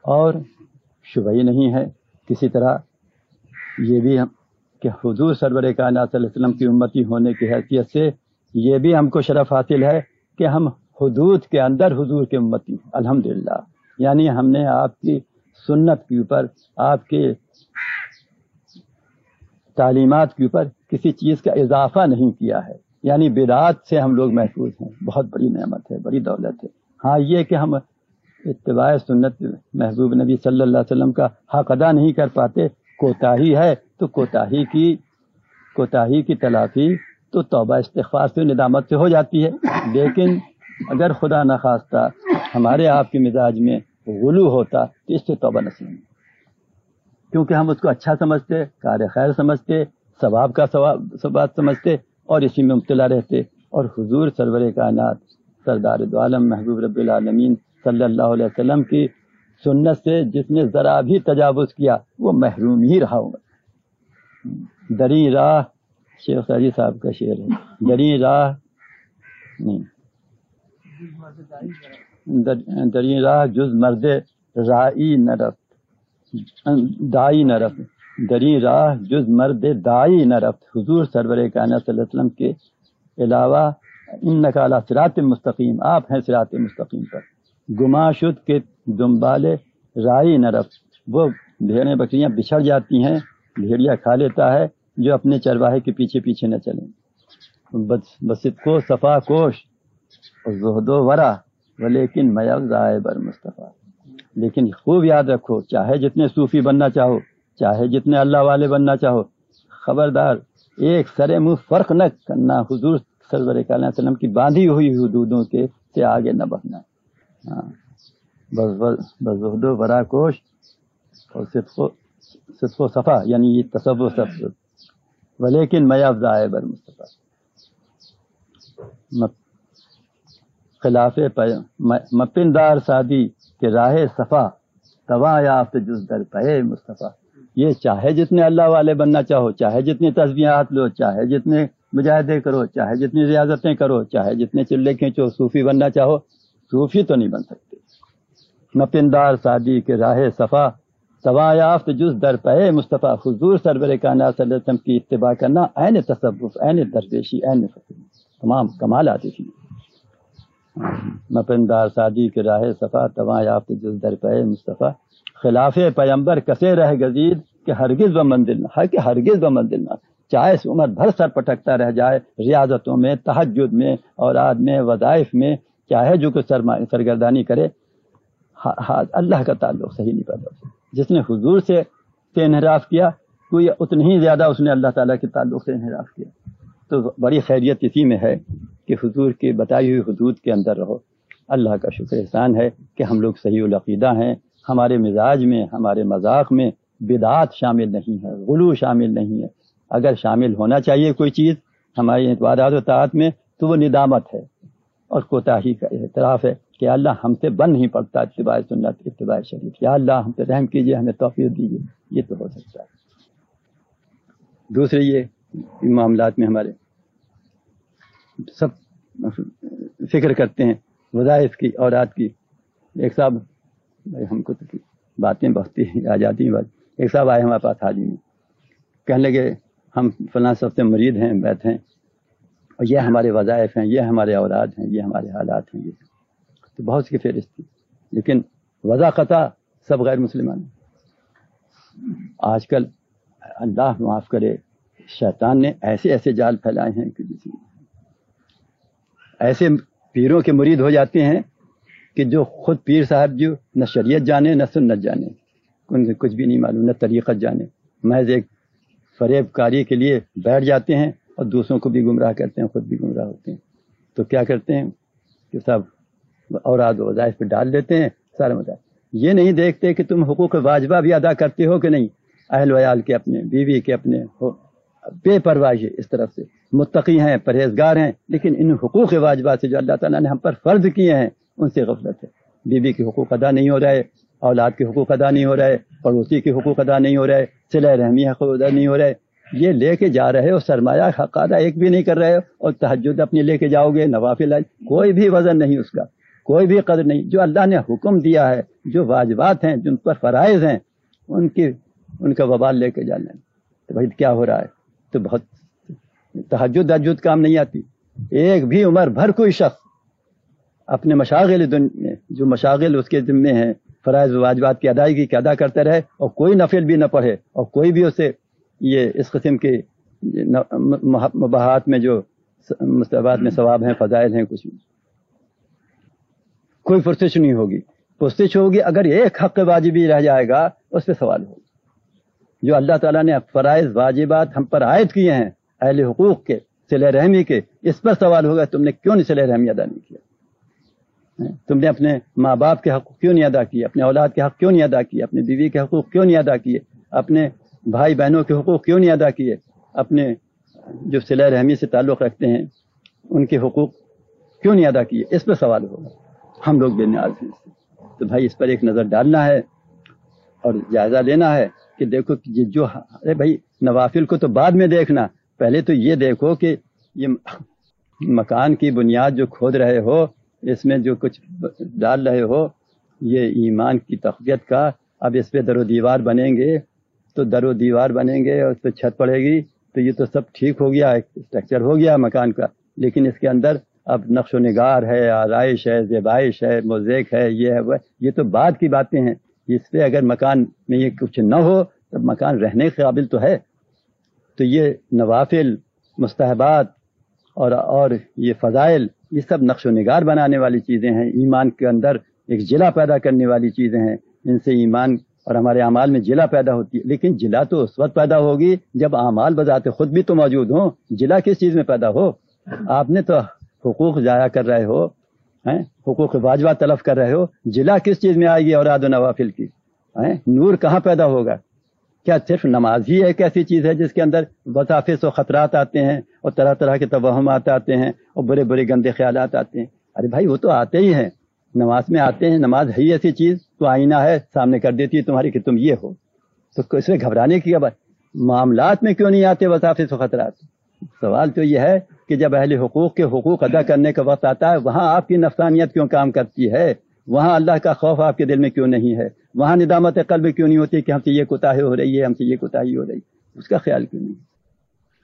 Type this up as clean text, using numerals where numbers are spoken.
اور شبہ ہی نہیں ہے کسی طرح یہ بھی ہم کہ حضور سرور کائنات صلی اللہ علیہ وسلم کی امتی ہونے کی حیثیت سے یہ بھی ہم کو شرف حاصل ہے کہ ہم حدود کے اندر حضور کے امتی ہیں الحمدللہ. یعنی ہم نے آپ کی سنت کے اوپر، آپ کے تعلیمات کے اوپر کسی چیز کا اضافہ نہیں کیا ہے. یعنی بدعات سے ہم لوگ محفوظ ہیں. بہت بڑی نعمت ہے، بڑی دولت ہے. ہاں یہ کہ ہم اتباع سنت محبوب نبی صلی اللہ علیہ وسلم کا حق ادا نہیں کر پاتے، کوتاہی ہے، تو کوتاہی کی تلافی تو توبہ استغفار سے ندامت سے ہو جاتی ہے. لیکن اگر خدا نخواستہ ہمارے آپ کے مزاج میں غلو ہوتا تو اس سے توبہ نصیب نہیں، کیونکہ ہم اس کو اچھا سمجھتے، کار خیر سمجھتے، ثواب کا ثواب سمجھتے اور اسی میں مبتلا رہتے. اور حضور سرور کائنات سردار دو عالم محبوب رب العالمین صلی اللہ علیہ وسلم کی سنت سے جس نے ذرا بھی تجاوز کیا وہ محروم ہی رہا ہوگا. دری راہ شیخ سعدی صاحب کا شعر ہے، دری راہ نہیں، دری راہ جز مرد رائی نہ رفت، دائی نہ رفت، دری راہ جز مرد دائی نہ رفت. حضور سرور کائنات صلی اللہ علیہ وسلم کے علاوہ انک علی صراط مستقیم، آپ ہیں صراط مستقیم پر. گما شد کہ دنبالے رائی نہ رفت، وہ بھیڑیں بکریاں بچھڑ جاتی ہیں، بھیڑیا کھا لیتا ہے جو اپنے چرواہے کے پیچھے پیچھے نہ چلیں. بصدق و صفا کوش زہد و ورا ولیکن میغزائے بر مصطفیٰ. لیکن خوب یاد رکھو، چاہے جتنے صوفی بننا چاہو، چاہے جتنے اللہ والے بننا چاہو، خبردار ایک سرے منہ فرق نہ کرنا، حضور سرور کائنات صلی اللہ علیہ وسلم کی باندھی ہوئی حدودوں کے سے آگے نہ بڑھنا. ہاں بس زہد و ورا کوش اور صدق و صفا، یعنی یہ تصوف سب ولیکن میغزائے بر مصطفیٰ. خلاف مپندار سادی کے راہ صفا توا یافت جز در پہ مصطفیٰ. یہ چاہے جتنے اللہ والے بننا چاہو، چاہے جتنی تسبیحات لو، چاہے جتنے مجاہدے کرو، چاہے جتنی ریاضتیں کرو، چاہے جتنے چلے کھینچو، صوفی بننا چاہو، صوفی تو نہیں بن سکتے. مپندار سادی کے راہ صفا توا یافت جز در پہ مصطفیٰ. حضور سرور کائنات صلی اللہ علیہ وسلم کی اتباع کرنا عین تصوف، عین درویشی، عین فقیر، تمام کمالات ہی. مپندار سادی کے راہ صفا توا یافت جز در پہ مصطفیٰ. خلاف پیمبر کسے رہ گزید کہ ہرگز و منزل نہ، کہ ہرگز و منزل نہ. چاہے عمر بھر سر پٹکتا رہ جائے ریاضتوں میں، تہجد میں، اوراد میں، وظائف میں، چاہے جو کچھ سرگردانی کرے، اللہ کا تعلق صحیح نہیں پیدا ہوتا. جس نے حضور سے انحراف کیا کوئی اتنی ہی زیادہ اس نے اللہ تعالیٰ کے تعلق سے انحراف کیا. تو بڑی خیریت اسی میں ہے کہ حضور کی بتائی ہوئی حدود کے اندر رہو. اللہ کا شکر احسان ہے کہ ہم لوگ صحیح العقیدہ ہیں. ہمارے مزاج میں، ہمارے مذاق میں بدعات شامل نہیں ہے، غلو شامل نہیں ہے. اگر شامل ہونا چاہیے کوئی چیز ہماری اعتبارات و طاعت میں تو وہ ندامت ہے اور کوتاہی کا اعتراف ہے کہ اللہ ہم سے بن نہیں پڑتا اتباع سنت، اتباع شریف. یا اللہ ہم پہ رحم کیجیے، ہمیں توفیق دیجیے. یہ تو ہو سکتا ہے. دوسرے یہ معاملات میں ہمارے سب فکر کرتے ہیں وظائف کی، اوراد کی. ایک صاحب ہم کو تو باتیں بہت آ جاتی ہیں. ایک صاحب آئے ہمارے پاس حاجی میں، کہنے لگے ہم فلاں صاحب سے مرید ہیں، بیت ہیں، اور یہ ہمارے وظائف ہیں، یہ ہمارے اوراد ہیں، یہ ہمارے حالات ہیں. یہ تو بہت سی فہرست تھی، لیکن وضع قطع سب غیر مسلمان ہیں. آج کل اللہ معاف کرے شیطان نے ایسے ایسے جال پھیلائے ہیں کہ ایسے پیروں کے مرید ہو جاتے ہیں کہ جو خود پیر صاحب جو نہ شریعت جانے نہ سنت جانے، ان سے کچھ بھی نہیں معلوم، نہ طریقت جانے، محض ایک فریب کاری کے لیے بیٹھ جاتے ہیں اور دوسروں کو بھی گمراہ کرتے ہیں، خود بھی گمراہ ہوتے ہیں. تو کیا کرتے ہیں کہ سب اوراد و وظائف پہ ڈال دیتے ہیں سارے مدار. یہ نہیں دیکھتے کہ تم حقوق واجبہ بھی ادا کرتے ہو کہ نہیں، اہل ویال کے، اپنے بیوی کے، اپنے ہو. بے پرواہی اس طرف سے متقی ہیں، پرہیزگار ہیں، لیکن ان حقوق واجبات سے جو اللہ تعالیٰ نے ہم پر فرض کیے ہیں ان سے غفلت ہے. بیوی کے حقوق ادا نہیں ہو رہے، اولاد کے حقوق ادا نہیں ہو رہے، پڑوسی کے حقوق ادا نہیں ہو رہے، صلہ رحمی حقوق ادا نہیں ہو رہے. یہ لے کے جا رہے ہو، سرمایہ حق ادا ایک بھی نہیں کر رہے ہو، اور تہجد اپنے لے کے جاؤ گے، نوافل کوئی بھی وزن نہیں، اس کا کوئی بھی قدر نہیں. جو اللہ نے حکم دیا ہے جو واجبات ہیں، جن پر فرائض ہیں، ان کا وبال لے کے جانا ہے۔ تو بھائی کیا ہو رہا ہے؟ تو بہت تہجد کام نہیں آتی۔ ایک بھی عمر بھر کوئی شخص اپنے مشاغل میں، جو مشاغل اس کے ذمے ہیں، فرائض و واجبات کی ادائیگی کی ادا کرتے رہے، اور کوئی نفل بھی نہ پڑھے، اور کوئی بھی اسے یہ اس قسم کے مباحات میں جو مستحبات میں ثواب ہیں، فضائل ہیں، کچھ نہیں، کوئی پرسش نہیں ہوگی۔ پرسش ہوگی اگر ایک حق واجبی رہ جائے گا، اس پہ سوال ہوگا۔ جو اللہ تعالیٰ نے فرائض واجبات ہم پر عائد کیے ہیں، اہل حقوق کے، صلہ رحمی کے، اس پر سوال ہوگا تم نے کیوں نہیں صلہ رحمی ادا نہیں کیا؟ تم نے اپنے ماں باپ کے حقوق کیوں نہیں ادا کیے؟ اپنے اولاد کے حق کیوں نہیں ادا کیے؟ اپنے بیوی کے حقوق کیوں نہیں ادا کیے؟ اپنے بھائی بہنوں کے حقوق کیوں نہیں ادا کیے؟ اپنے جو صلہ رحمی سے تعلق رکھتے ہیں ان کے حقوق کیوں نہیں ادا کیے؟ اس پر سوال ہوگا۔ ہم لوگ بے نیاز ہیں۔ تو بھائی اس پر ایک نظر ڈالنا ہے اور جائزہ لینا ہے کہ دیکھو کہ جو ارے بھائی نوافل کو تو بعد میں دیکھنا، پہلے تو یہ دیکھو کہ یہ مکان کی بنیاد جو کھود رہے ہو، اس میں جو کچھ ڈال رہے ہو، یہ ایمان کی تقویت کا، اب اس پہ در و دیوار بنیں گے تو در و دیوار بنیں گے اور اس پہ چھت پڑے گی، تو یہ تو سب ٹھیک ہو گیا، ایک اسٹرکچر ہو گیا مکان کا، لیکن اس کے اندر اب نقش و نگار ہے، آرائش ہے، زیبائش ہے، موزیک ہے، یہ ہے وہ، یہ تو بعد کی باتیں ہیں۔ اس پہ اگر مکان میں یہ کچھ نہ ہو تو مکان رہنے کے قابل تو ہے۔ تو یہ نوافل، مستحبات اور یہ فضائل، یہ سب نقش و نگار بنانے والی چیزیں ہیں، ایمان کے اندر ایک جلا پیدا کرنے والی چیزیں ہیں۔ ان سے ایمان اور ہمارے اعمال میں جلا پیدا ہوتی ہے، لیکن جلا تو اس وقت پیدا ہوگی جب اعمال بذات خود بھی تو موجود ہوں۔ جلا کس چیز میں پیدا ہو؟ آپ نے تو حقوق ضائع کر رہے ہو، حقوق واجبات تلف کر رہے ہو، جلا کس چیز میں آئے گی اوراد و نوافل کی؟ نور کہاں پیدا ہوگا؟ کیا صرف نماز ہی ایک ایسی چیز ہے جس کے اندر وسافس و خطرات آتے ہیں اور طرح طرح کے توہمات آتے ہیں اور برے برے گندے خیالات آتے ہیں؟ ارے بھائی وہ تو آتے ہی ہیں، نماز میں آتے ہیں۔ نماز ہے ہی ایسی چیز، تو آئینہ ہے سامنے کر دیتی ہے تمہاری کہ تم یہ ہو، تو اس میں گھبرانے کی بات؟ معاملات میں کیوں نہیں آتے وسافس و خطرات؟ سوال تو یہ ہے کہ جب اہل حقوق کے حقوق ادا کرنے کا وقت آتا ہے، وہاں آپ کی نفسانیت کیوں کام کرتی ہے؟ وہاں اللہ کا خوف آپ کے دل میں کیوں نہیں ہے؟ وہاں ندامت قلب کیوں نہیں ہوتی کہ ہم سے یہ کوتاہی ہو رہی ہے، ہم سے یہ کوتاہی ہو رہی ہے؟ اس کا خیال کیوں نہیں؟